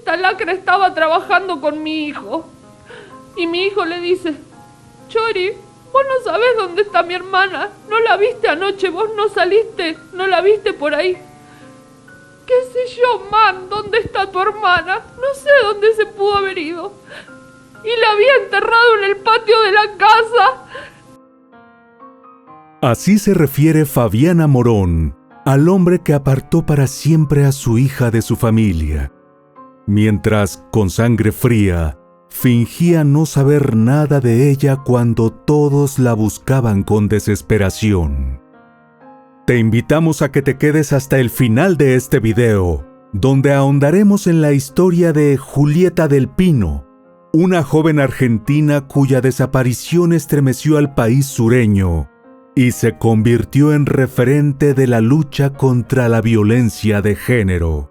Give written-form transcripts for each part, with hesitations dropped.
esta lacra estaba trabajando con mi hijo. Y mi hijo le dice: Chori, vos no sabés dónde está mi hermana. ¿No la viste anoche? ¿Vos no saliste? ¿No la viste por ahí? ¿Qué sé yo, man? ¿Dónde está tu hermana? No sé dónde se pudo haber ido. Y la había enterrado en el patio de la casa. Así se refiere Fabiana Morón al hombre que apartó para siempre a su hija de su familia, mientras, con sangre fría, fingía no saber nada de ella cuando todos la buscaban con desesperación. Te invitamos a que te quedes hasta el final de este video, donde ahondaremos en la historia de Julieta del Pino, una joven argentina cuya desaparición estremeció al país sureño y se convirtió en referente de la lucha contra la violencia de género.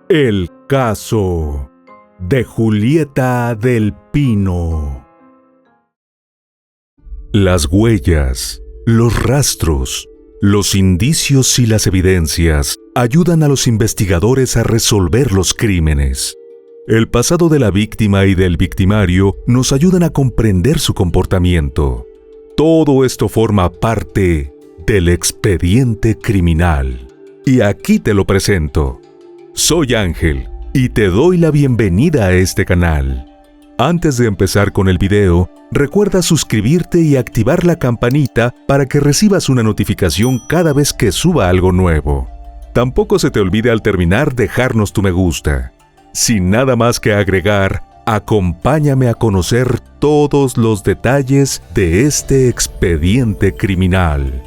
El caso de Julieta del Pino. Las huellas, los rastros, los indicios y las evidencias ayudan a los investigadores a resolver los crímenes. El pasado de la víctima y del victimario nos ayudan a comprender su comportamiento. Todo esto forma parte del expediente criminal. Y aquí te lo presento. Soy Ángel y te doy la bienvenida a este canal. Antes de empezar con el video, recuerda suscribirte y activar la campanita para que recibas una notificación cada vez que suba algo nuevo. Tampoco se te olvide al terminar dejarnos tu me gusta. Sin nada más que agregar, acompáñame a conocer todos los detalles de este expediente criminal.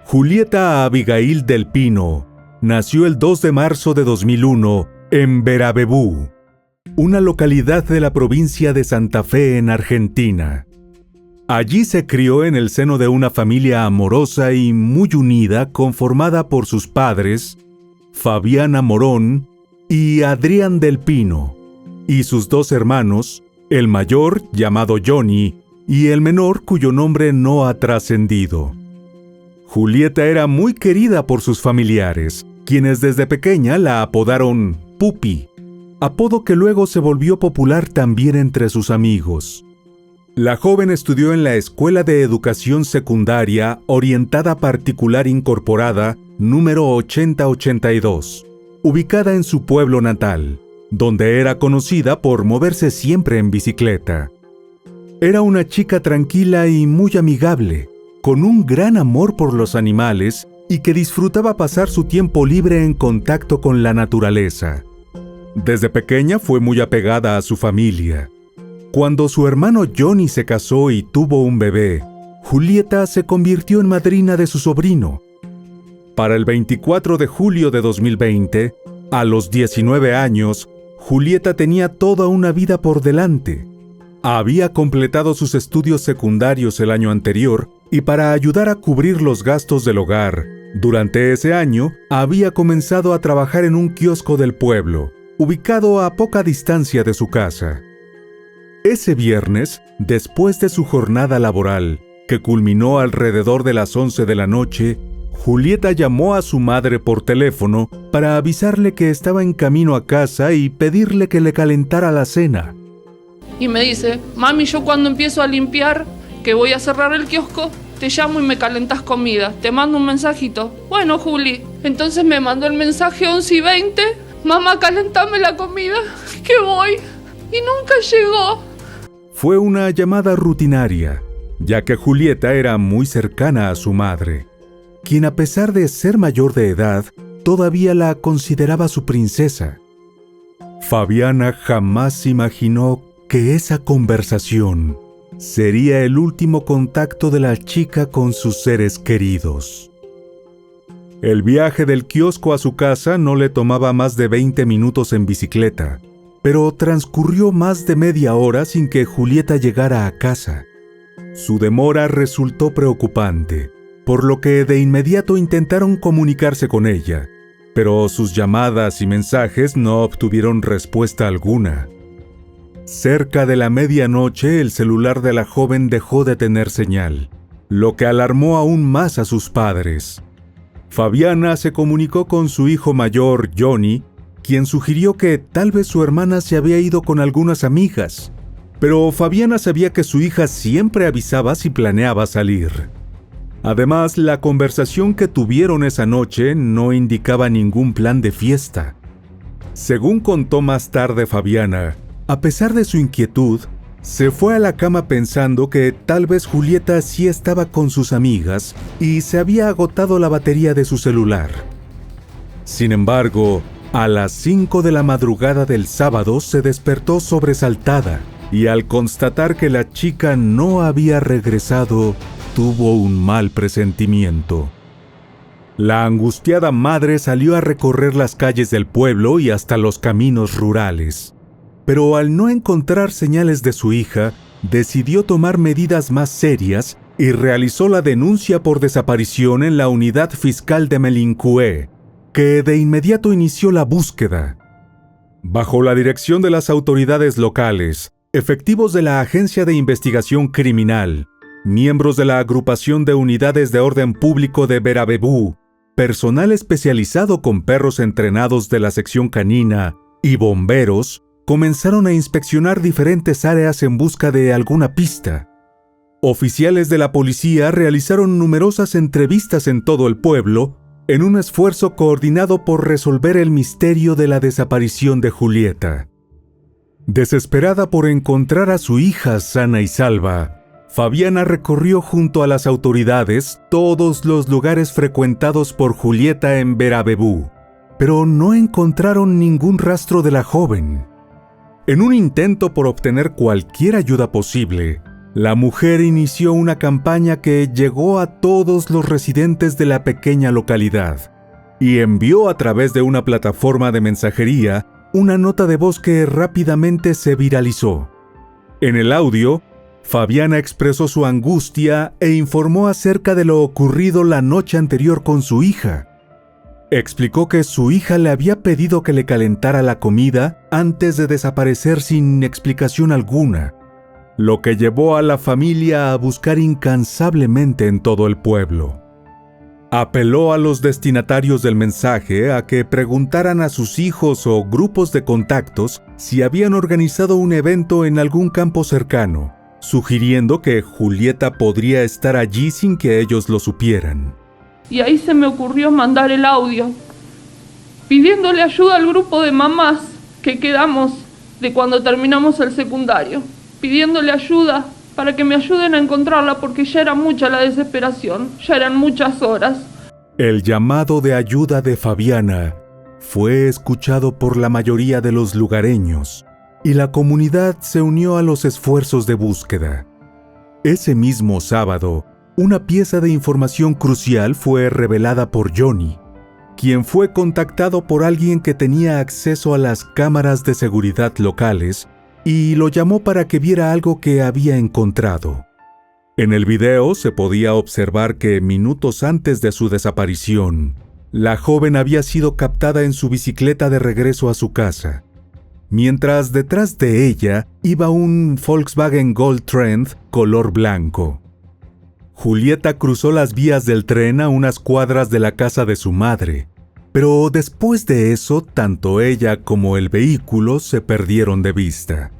Julieta Abigail del Pino nació el 2 de marzo de 2001 en Verabebú, una localidad de la provincia de Santa Fe en Argentina. Allí se crió en el seno de una familia amorosa y muy unida conformada por sus padres, Fabiana Morón y Adrián del Pino, y sus dos hermanos, el mayor llamado Johnny y el menor cuyo nombre no ha trascendido. Julieta era muy querida por sus familiares, quienes desde pequeña la apodaron Pupi, apodo que luego se volvió popular también entre sus amigos. La joven estudió en la Escuela de Educación Secundaria Orientada Particular Incorporada número 8082, ubicada en su pueblo natal, donde era conocida por moverse siempre en bicicleta. Era una chica tranquila y muy amigable, con un gran amor por los animales y que disfrutaba pasar su tiempo libre en contacto con la naturaleza. Desde pequeña fue muy apegada a su familia. Cuando su hermano Johnny se casó y tuvo un bebé, Julieta se convirtió en madrina de su sobrino. Para el 24 de julio de 2020, a los 19 años, Julieta tenía toda una vida por delante. Había completado sus estudios secundarios el año anterior y para ayudar a cubrir los gastos del hogar, durante ese año había comenzado a trabajar en un kiosco del pueblo, ubicado a poca distancia de su casa. Ese viernes, después de su jornada laboral, que culminó alrededor de las 11 de la noche, Julieta llamó a su madre por teléfono para avisarle que estaba en camino a casa y pedirle que le calentara la cena. Y me dice: mami, yo cuando empiezo a limpiar, que voy a cerrar el kiosco, te llamo y me calentas comida. Te mando un mensajito. Bueno, Juli. Entonces me mandó el mensaje 11:20. Mamá, calentame la comida, que voy. Y nunca llegó. Fue una llamada rutinaria, ya que Julieta era muy cercana a su madre, quien a pesar de ser mayor de edad, todavía la consideraba su princesa. Fabiana jamás imaginó que esa conversación sería el último contacto de la chica con sus seres queridos. El viaje del kiosco a su casa no le tomaba más de 20 minutos en bicicleta, pero transcurrió más de media hora sin que Julieta llegara a casa. Su demora resultó preocupante, por lo que de inmediato intentaron comunicarse con ella, pero sus llamadas y mensajes no obtuvieron respuesta alguna. Cerca de la medianoche, el celular de la joven dejó de tener señal, lo que alarmó aún más a sus padres. Fabiana se comunicó con su hijo mayor, Johnny, quien sugirió que tal vez su hermana se había ido con algunas amigas, pero Fabiana sabía que su hija siempre avisaba si planeaba salir. Además, la conversación que tuvieron esa noche no indicaba ningún plan de fiesta. Según contó más tarde Fabiana, a pesar de su inquietud, se fue a la cama pensando que tal vez Julieta sí estaba con sus amigas y se había agotado la batería de su celular. Sin embargo, a las 5 de la madrugada del sábado se despertó sobresaltada y al constatar que la chica no había regresado, tuvo un mal presentimiento. La angustiada madre salió a recorrer las calles del pueblo y hasta los caminos rurales, pero al no encontrar señales de su hija, decidió tomar medidas más serias y realizó la denuncia por desaparición en la unidad fiscal de Melincué, que de inmediato inició la búsqueda. Bajo la dirección de las autoridades locales, efectivos de la Agencia de Investigación Criminal, miembros de la Agrupación de Unidades de Orden Público de Verabebú, personal especializado con perros entrenados de la sección canina y bomberos, comenzaron a inspeccionar diferentes áreas en busca de alguna pista. Oficiales de la policía realizaron numerosas entrevistas en todo el pueblo en un esfuerzo coordinado por resolver el misterio de la desaparición de Julieta. Desesperada por encontrar a su hija sana y salva, Fabiana recorrió junto a las autoridades todos los lugares frecuentados por Julieta en Verabebú, pero no encontraron ningún rastro de la joven. En un intento por obtener cualquier ayuda posible, la mujer inició una campaña que llegó a todos los residentes de la pequeña localidad y envió a través de una plataforma de mensajería una nota de voz que rápidamente se viralizó. En el audio, Fabiana expresó su angustia e informó acerca de lo ocurrido la noche anterior con su hija. Explicó que su hija le había pedido que le calentara la comida antes de desaparecer sin explicación alguna, lo que llevó a la familia a buscar incansablemente en todo el pueblo. Apeló a los destinatarios del mensaje a que preguntaran a sus hijos o grupos de contactos si habían organizado un evento en algún campo cercano, sugiriendo que Julieta podría estar allí sin que ellos lo supieran. Y ahí se me ocurrió mandar el audio, pidiéndole ayuda al grupo de mamás que quedamos de cuando terminamos el secundario, pidiéndole ayuda para que me ayuden a encontrarla porque ya era mucha la desesperación, ya eran muchas horas. El llamado de ayuda de Fabiana fue escuchado por la mayoría de los lugareños y la comunidad se unió a los esfuerzos de búsqueda. Ese mismo sábado, una pieza de información crucial fue revelada por Johnny, quien fue contactado por alguien que tenía acceso a las cámaras de seguridad locales y lo llamó para que viera algo que había encontrado. En el video se podía observar que minutos antes de su desaparición, la joven había sido captada en su bicicleta de regreso a su casa, mientras detrás de ella iba un Volkswagen Gold Trend color blanco. Julieta cruzó las vías del tren a unas cuadras de la casa de su madre, pero después de eso, tanto ella como el vehículo se perdieron de vista.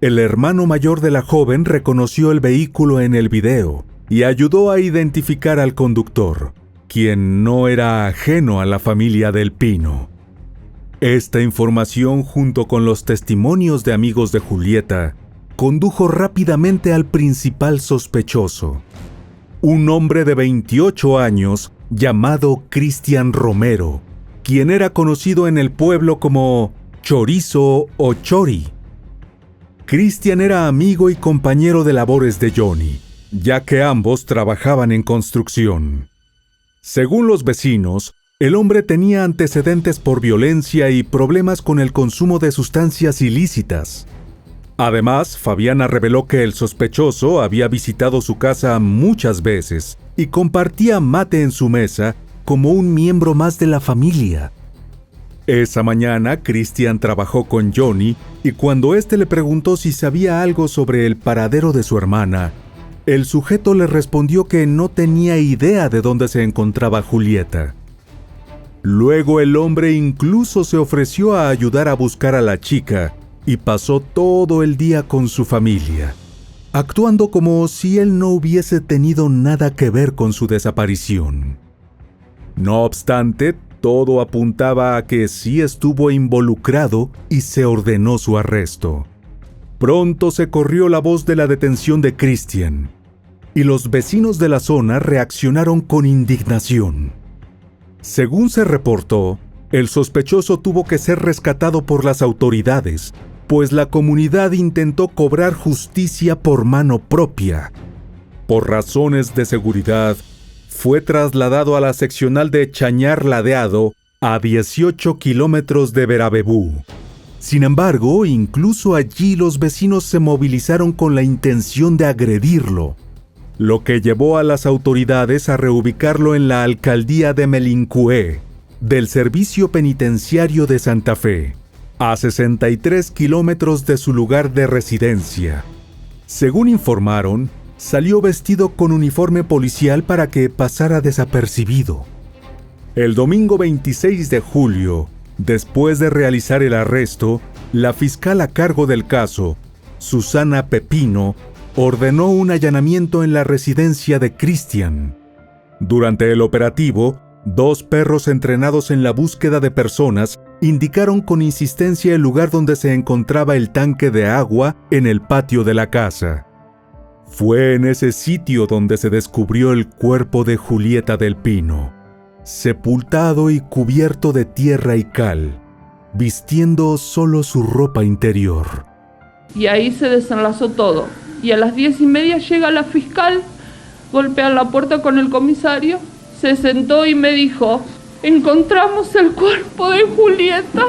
El hermano mayor de la joven reconoció el vehículo en el video y ayudó a identificar al conductor, quien no era ajeno a la familia del Pino. Esta información, junto con los testimonios de amigos de Julieta, condujo rápidamente al principal sospechoso, un hombre de 28 años llamado Cristian Romero, quien era conocido en el pueblo como Chorizo o Chori. Cristian era amigo y compañero de labores de Johnny, ya que ambos trabajaban en construcción. Según los vecinos, el hombre tenía antecedentes por violencia y problemas con el consumo de sustancias ilícitas. Además, Fabiana reveló que el sospechoso había visitado su casa muchas veces y compartía mate en su mesa como un miembro más de la familia. Esa mañana, Cristian trabajó con Johnny y cuando éste le preguntó si sabía algo sobre el paradero de su hermana, El sujeto le respondió que no tenía idea de dónde se encontraba Julieta. Luego el hombre incluso se ofreció a ayudar a buscar a la chica y pasó todo el día con su familia, actuando como si él no hubiese tenido nada que ver con su desaparición. No obstante, todo apuntaba a que sí estuvo involucrado y se ordenó su arresto. Pronto se corrió la voz de la detención de Christian, y los vecinos de la zona reaccionaron con indignación. Según se reportó, el sospechoso tuvo que ser rescatado por las autoridades, pues la comunidad intentó cobrar justicia por mano propia. Por razones de seguridad, fue trasladado a la seccional de Chañar Ladeado, a 18 kilómetros de Verabebú. Sin embargo, incluso allí los vecinos se movilizaron con la intención de agredirlo, lo que llevó a las autoridades a reubicarlo en la alcaldía de Melincué, del Servicio Penitenciario de Santa Fe, a 63 kilómetros de su lugar de residencia. Según informaron, salió vestido con uniforme policial para que pasara desapercibido. El domingo 26 de julio, después de realizar el arresto, la fiscal a cargo del caso, Susana Pepino, ordenó un allanamiento en la residencia de Christian. Durante el operativo, 2 perros entrenados en la búsqueda de personas indicaron con insistencia el lugar donde se encontraba el tanque de agua en el patio de la casa. Fue en ese sitio donde se descubrió el cuerpo de Julieta del Pino, sepultado y cubierto de tierra y cal, vistiendo solo su ropa interior. Y ahí se desenlazó todo. Y a las 10:30 llega la fiscal, golpea la puerta con el comisario, se sentó y me dijo: encontramos el cuerpo de Julieta.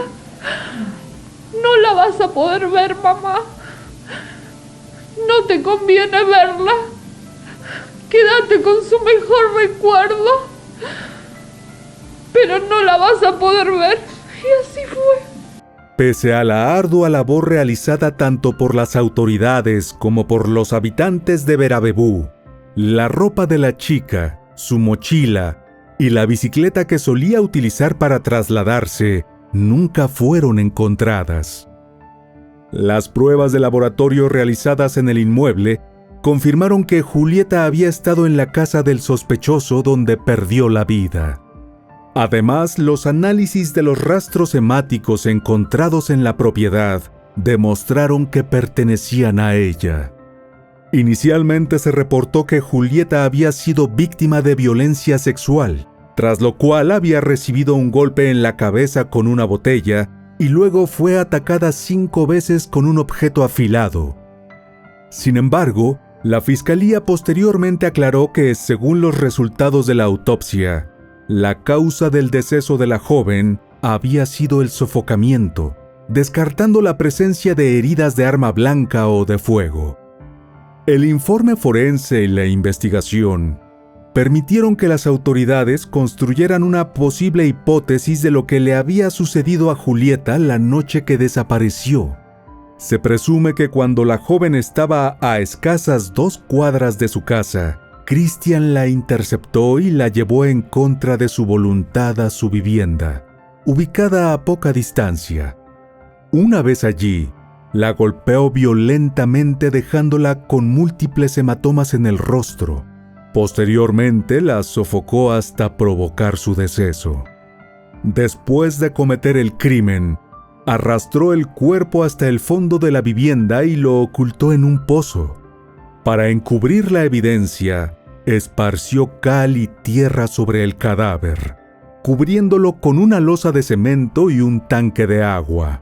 No la vas a poder ver, mamá. No te conviene verla. Quédate con su mejor recuerdo. Pero no la vas a poder ver. Y así fue. Pese a la ardua labor realizada tanto por las autoridades como por los habitantes de Verabebú, la ropa de la chica, su mochila y la bicicleta que solía utilizar para trasladarse nunca fueron encontradas. Las pruebas de laboratorio realizadas en el inmueble confirmaron que Julieta había estado en la casa del sospechoso donde perdió la vida. Además, los análisis de los rastros hemáticos encontrados en la propiedad demostraron que pertenecían a ella. Inicialmente se reportó que Julieta había sido víctima de violencia sexual, tras lo cual había recibido un golpe en la cabeza con una botella y luego fue atacada 5 veces con un objeto afilado. Sin embargo, la fiscalía posteriormente aclaró que, según los resultados de la autopsia, la causa del deceso de la joven había sido el sofocamiento, descartando la presencia de heridas de arma blanca o de fuego. El informe forense y la investigación permitieron que las autoridades construyeran una posible hipótesis de lo que le había sucedido a Julieta la noche que desapareció. Se presume que cuando la joven estaba a escasas 2 cuadras de su casa, Christian la interceptó y la llevó en contra de su voluntad a su vivienda, ubicada a poca distancia. Una vez allí, la golpeó violentamente dejándola con múltiples hematomas en el rostro. Posteriormente la sofocó hasta provocar su deceso. Después de cometer el crimen, arrastró el cuerpo hasta el fondo de la vivienda y lo ocultó en un pozo. Para encubrir la evidencia, esparció cal y tierra sobre el cadáver, cubriéndolo con una losa de cemento y un tanque de agua.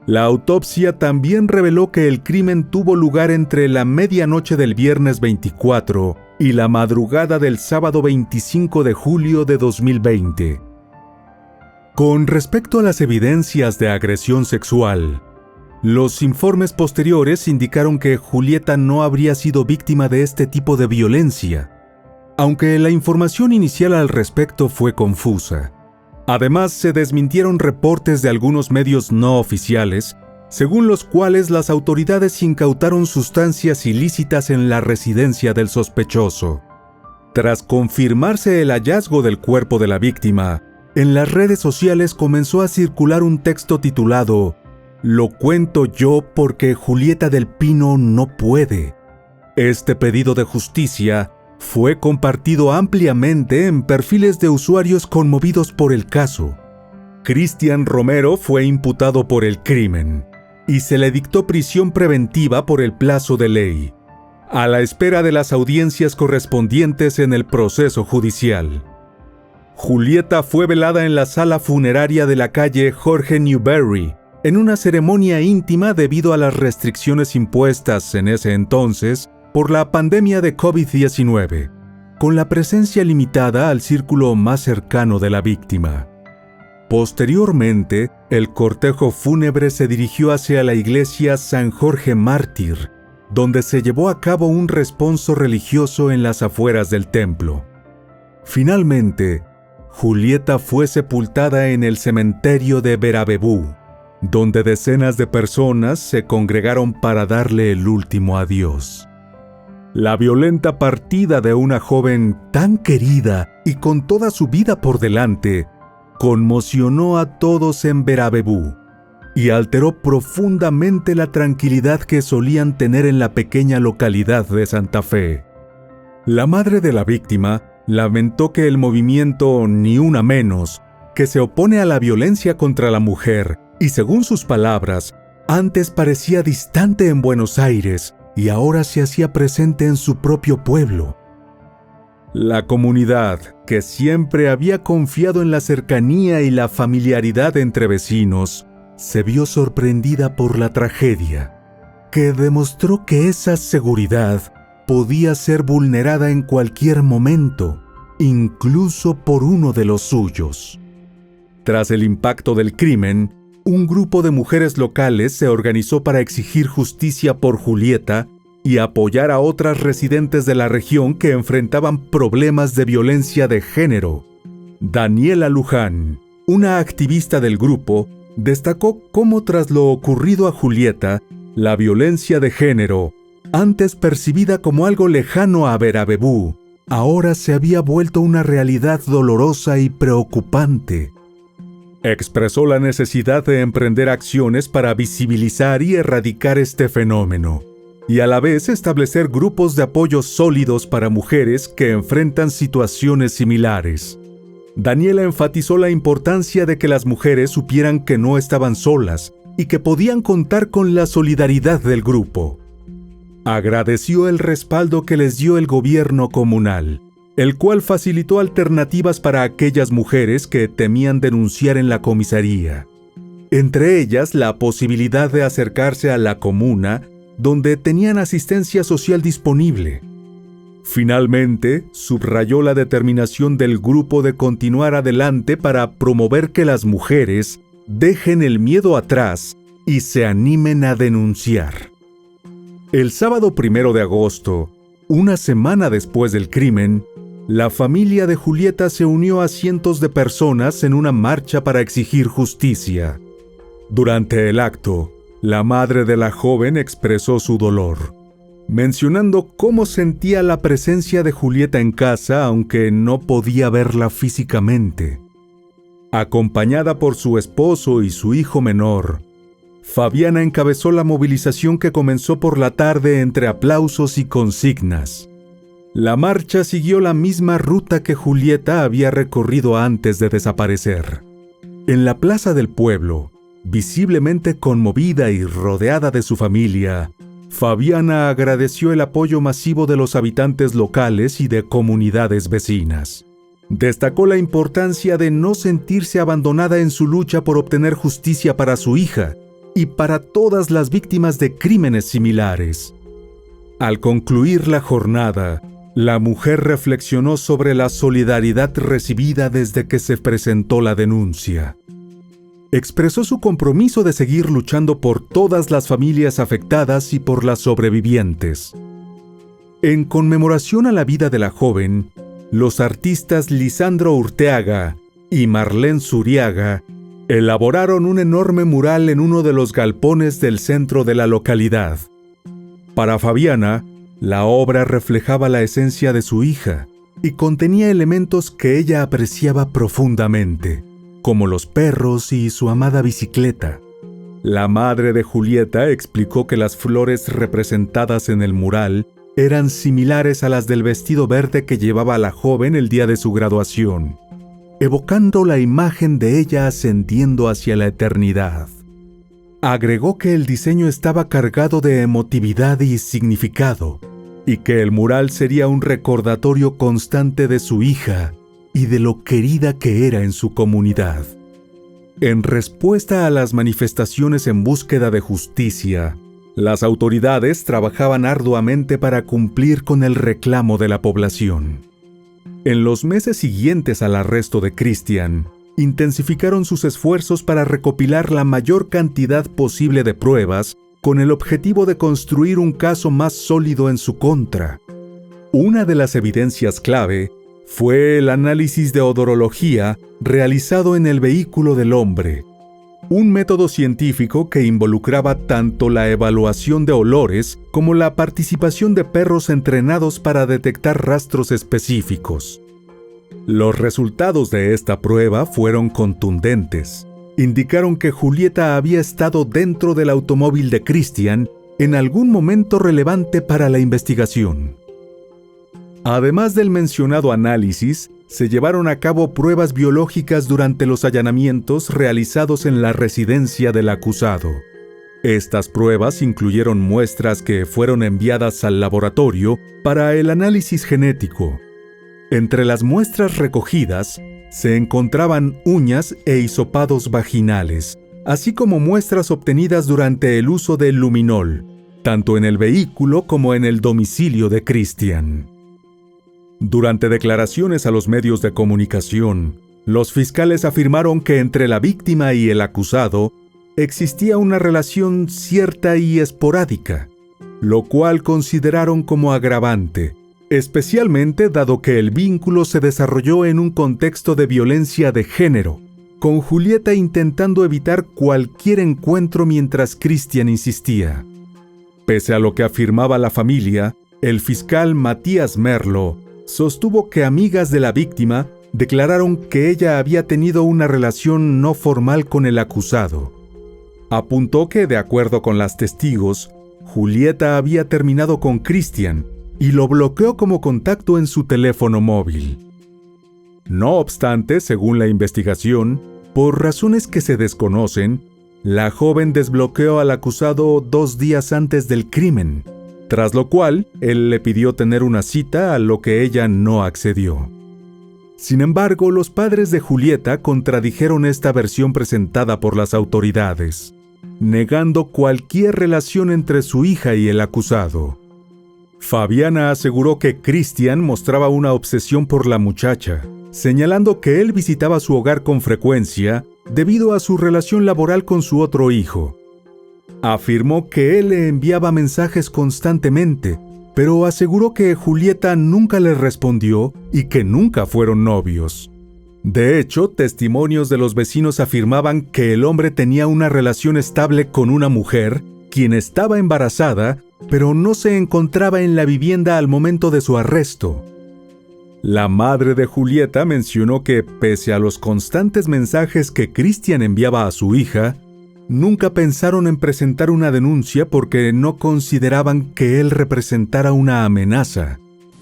La autopsia también reveló que el crimen tuvo lugar entre la medianoche del viernes 24 y la madrugada del sábado 25 de julio de 2020. Con respecto a las evidencias de agresión sexual, los informes posteriores indicaron que Julieta no habría sido víctima de este tipo de violencia, aunque la información inicial al respecto fue confusa. Además, se desmintieron reportes de algunos medios no oficiales según los cuales las autoridades incautaron sustancias ilícitas en la residencia del sospechoso. Tras confirmarse el hallazgo del cuerpo de la víctima, en las redes sociales comenzó a circular un texto titulado "Lo cuento yo porque Julieta del Pino no puede". Este pedido de justicia fue compartido ampliamente en perfiles de usuarios conmovidos por el caso. Cristian Romero fue imputado por el crimen y se le dictó prisión preventiva por el plazo de ley, a la espera de las audiencias correspondientes en el proceso judicial. Julieta fue velada en la sala funeraria de la calle Jorge Newbery, en una ceremonia íntima debido a las restricciones impuestas en ese entonces por la pandemia de COVID-19, con la presencia limitada al círculo más cercano de la víctima. Posteriormente, el cortejo fúnebre se dirigió hacia la iglesia San Jorge Mártir, donde se llevó a cabo un responso religioso en las afueras del templo. Finalmente, Julieta fue sepultada en el cementerio de Verabebú, donde decenas de personas se congregaron para darle el último adiós. La violenta partida de una joven tan querida y con toda su vida por delante conmocionó a todos en Verabebú y alteró profundamente la tranquilidad que solían tener en la pequeña localidad de Santa Fe. La madre de la víctima lamentó que el movimiento Ni Una Menos, que se opone a la violencia contra la mujer y, según sus palabras, antes parecía distante en Buenos Aires y ahora se hacía presente en su propio pueblo. La comunidad, que siempre había confiado en la cercanía y la familiaridad entre vecinos, se vio sorprendida por la tragedia, que demostró que esa seguridad podía ser vulnerada en cualquier momento, incluso por uno de los suyos. Tras el impacto del crimen, un grupo de mujeres locales se organizó para exigir justicia por Julieta y apoyar a otras residentes de la región que enfrentaban problemas de violencia de género. Daniela Luján, una activista del grupo, destacó cómo tras lo ocurrido a Julieta, la violencia de género, antes percibida como algo lejano a Verabebú, ahora se había vuelto una realidad dolorosa y preocupante. Expresó la necesidad de emprender acciones para visibilizar y erradicar este fenómeno, y a la vez establecer grupos de apoyo sólidos para mujeres que enfrentan situaciones similares. Daniela enfatizó la importancia de que las mujeres supieran que no estaban solas y que podían contar con la solidaridad del grupo. Agradeció el respaldo que les dio el gobierno comunal, el cual facilitó alternativas para aquellas mujeres que temían denunciar en la comisaría. Entre ellas, la posibilidad de acercarse a la comuna, donde tenían asistencia social disponible. Finalmente, subrayó la determinación del grupo de continuar adelante para promover que las mujeres dejen el miedo atrás y se animen a denunciar. El sábado 1 de agosto, una semana después del crimen, la familia de Julieta se unió a cientos de personas en una marcha para exigir justicia. Durante el acto, la madre de la joven expresó su dolor, mencionando cómo sentía la presencia de Julieta en casa aunque no podía verla físicamente. Acompañada por su esposo y su hijo menor, Fabiana encabezó la movilización que comenzó por la tarde entre aplausos y consignas. La marcha siguió la misma ruta que Julieta había recorrido antes de desaparecer. En la plaza del pueblo, visiblemente conmovida y rodeada de su familia, Fabiana agradeció el apoyo masivo de los habitantes locales y de comunidades vecinas. Destacó la importancia de no sentirse abandonada en su lucha por obtener justicia para su hija y para todas las víctimas de crímenes similares. Al concluir la jornada, la mujer reflexionó sobre la solidaridad recibida desde que se presentó la denuncia. Expresó su compromiso de seguir luchando por todas las familias afectadas y por las sobrevivientes. En conmemoración a la vida de la joven, los artistas Lisandro Urteaga y Marlene Zuriaga Elaboraron un enorme mural en uno de los galpones del centro de la localidad. Para Fabiana, la obra reflejaba la esencia de su hija y contenía elementos que ella apreciaba profundamente, como los perros y su amada bicicleta. La madre de Julieta explicó que las flores representadas en el mural eran similares a las del vestido verde que llevaba la joven el día de su graduación, evocando la imagen de ella ascendiendo hacia la eternidad. Agregó que el diseño estaba cargado de emotividad y significado, y que el mural sería un recordatorio constante de su hija y de lo querida que era en su comunidad. En respuesta a las manifestaciones en búsqueda de justicia, las autoridades trabajaban arduamente para cumplir con el reclamo de la población. En los meses siguientes al arresto de Christian, intensificaron sus esfuerzos para recopilar la mayor cantidad posible de pruebas con el objetivo de construir un caso más sólido en su contra. Una de las evidencias clave fue el análisis de odorología realizado en el vehículo del hombre, un método científico que involucraba tanto la evaluación de olores como la participación de perros entrenados para detectar rastros específicos. Los resultados de esta prueba fueron contundentes. Indicaron que Julieta había estado dentro del automóvil de Christian en algún momento relevante para la investigación. Además del mencionado análisis, se llevaron a cabo pruebas biológicas durante los allanamientos realizados en la residencia del acusado. Estas pruebas incluyeron muestras que fueron enviadas al laboratorio para el análisis genético. Entre las muestras recogidas, se encontraban uñas e hisopados vaginales, así como muestras obtenidas durante el uso del luminol, tanto en el vehículo como en el domicilio de Christian. Durante declaraciones a los medios de comunicación, los fiscales afirmaron que entre la víctima y el acusado existía una relación cierta y esporádica, lo cual consideraron como agravante, especialmente dado que el vínculo se desarrolló en un contexto de violencia de género, con Julieta intentando evitar cualquier encuentro mientras Christian insistía. Pese a lo que afirmaba la familia, el fiscal Matías Merlo sostuvo que amigas de la víctima declararon que ella había tenido una relación no formal con el acusado. Apuntó que, de acuerdo con las testigos, Julieta había terminado con Christian y lo bloqueó como contacto en su teléfono móvil. No obstante, según la investigación, por razones que se desconocen, la joven desbloqueó al acusado 2 días antes del crimen, tras lo cual él le pidió tener una cita, a lo que ella no accedió. Sin embargo, los padres de Julieta contradijeron esta versión presentada por las autoridades, negando cualquier relación entre su hija y el acusado. Fabiana aseguró que Christian mostraba una obsesión por la muchacha, señalando que él visitaba su hogar con frecuencia debido a su relación laboral con su otro hijo. Afirmó que él le enviaba mensajes constantemente, pero aseguró que Julieta nunca le respondió y que nunca fueron novios. De hecho, testimonios de los vecinos afirmaban que el hombre tenía una relación estable con una mujer, quien estaba embarazada, pero no se encontraba en la vivienda al momento de su arresto. La madre de Julieta mencionó que, pese a los constantes mensajes que Christian enviaba a su hija, nunca pensaron en presentar una denuncia porque no consideraban que él representara una amenaza.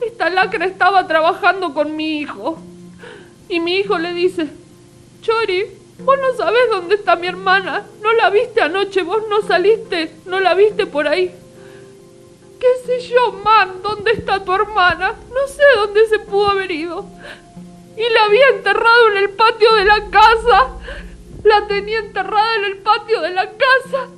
Esta lacra estaba trabajando con mi hijo. Y mi hijo le dice: Chori, vos no sabés dónde está mi hermana. ¿No la viste anoche? ¿Vos no saliste? ¿No la viste por ahí? ¿Qué sé yo, man? ¿Dónde está tu hermana? No sé dónde se pudo haber ido. Y la había enterrado en el patio de la casa. La tenía enterrada en el patio de la casa.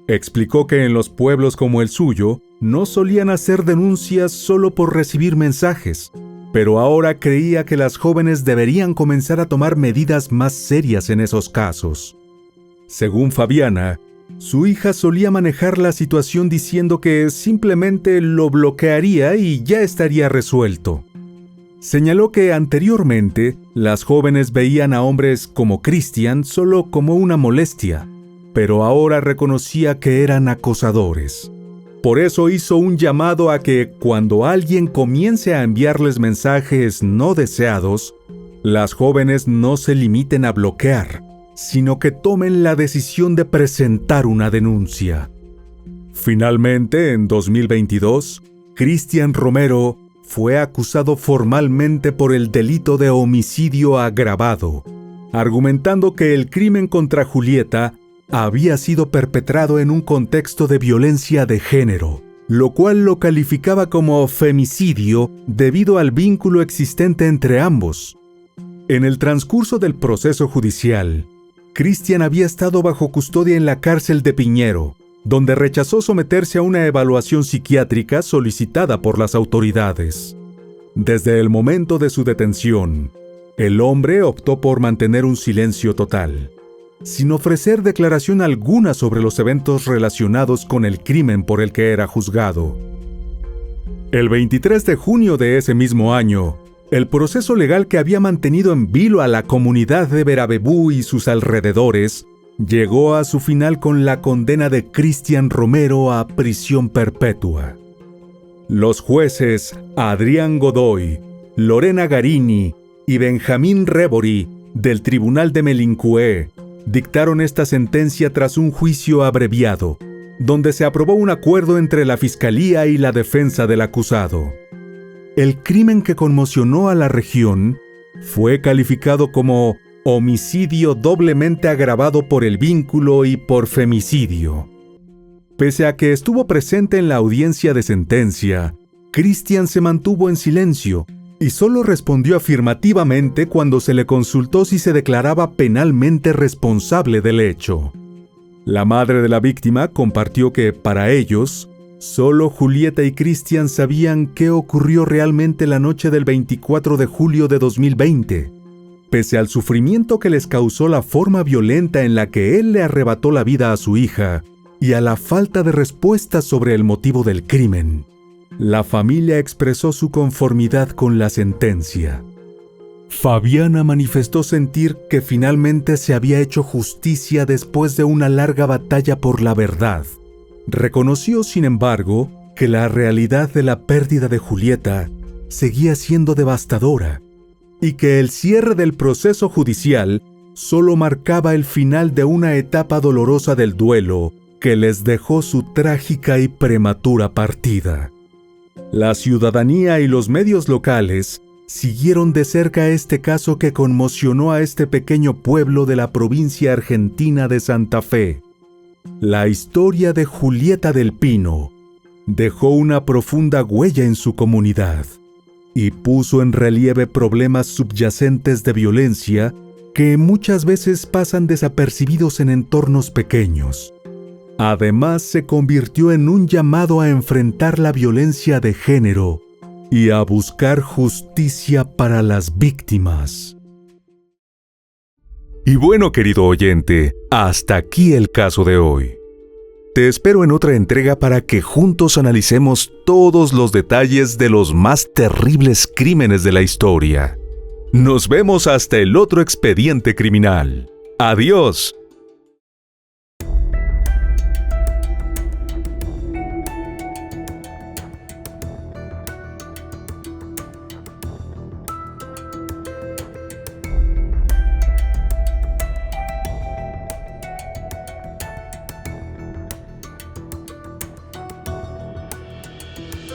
Explicó que en los pueblos como el suyo no solían hacer denuncias solo por recibir mensajes, pero ahora creía que las jóvenes deberían comenzar a tomar medidas más serias en esos casos. Según Fabiana, su hija solía manejar la situación diciendo que simplemente lo bloquearía y ya estaría resuelto. Señaló que anteriormente las jóvenes veían a hombres como Christian solo como una molestia, pero ahora reconocía que eran acosadores. Por eso hizo un llamado a que cuando alguien comience a enviarles mensajes no deseados, las jóvenes no se limiten a bloquear, sino que tomen la decisión de presentar una denuncia. Finalmente, en 2022, Christian Romero fue acusado formalmente por el delito de homicidio agravado, argumentando que el crimen contra Julieta había sido perpetrado en un contexto de violencia de género, lo cual lo calificaba como femicidio debido al vínculo existente entre ambos. En el transcurso del proceso judicial, Christian había estado bajo custodia en la cárcel de Piñero, donde rechazó someterse a una evaluación psiquiátrica solicitada por las autoridades. Desde el momento de su detención, el hombre optó por mantener un silencio total, sin ofrecer declaración alguna sobre los eventos relacionados con el crimen por el que era juzgado. El 23 de junio de ese mismo año, el proceso legal que había mantenido en vilo a la comunidad de Verabebú y sus alrededores llegó a su final con la condena de Christian Romero a prisión perpetua. Los jueces Adrián Godoy, Lorena Garini y Benjamín Rebori del Tribunal de Melincué dictaron esta sentencia tras un juicio abreviado, donde se aprobó un acuerdo entre la Fiscalía y la defensa del acusado. El crimen que conmocionó a la región fue calificado como homicidio doblemente agravado por el vínculo y por femicidio. Pese a que estuvo presente en la audiencia de sentencia, Christian se mantuvo en silencio y solo respondió afirmativamente cuando se le consultó si se declaraba penalmente responsable del hecho. La madre de la víctima compartió que, para ellos, solo Julieta y Christian sabían qué ocurrió realmente la noche del 24 de julio de 2020. Pese al sufrimiento que les causó la forma violenta en la que él le arrebató la vida a su hija y a la falta de respuestas sobre el motivo del crimen, la familia expresó su conformidad con la sentencia. Fabiana manifestó sentir que finalmente se había hecho justicia después de una larga batalla por la verdad. Reconoció, sin embargo, que la realidad de la pérdida de Julieta seguía siendo devastadora y que el cierre del proceso judicial solo marcaba el final de una etapa dolorosa del duelo que les dejó su trágica y prematura partida. La ciudadanía y los medios locales siguieron de cerca este caso que conmocionó a este pequeño pueblo de la provincia argentina de Santa Fe. La historia de Julieta del Pino dejó una profunda huella en su comunidad y puso en relieve problemas subyacentes de violencia que muchas veces pasan desapercibidos en entornos pequeños. Además, se convirtió en un llamado a enfrentar la violencia de género y a buscar justicia para las víctimas. Y bueno, querido oyente, hasta aquí el caso de hoy. Te espero en otra entrega para que juntos analicemos todos los detalles de los más terribles crímenes de la historia. Nos vemos hasta el otro expediente criminal. ¡Adiós!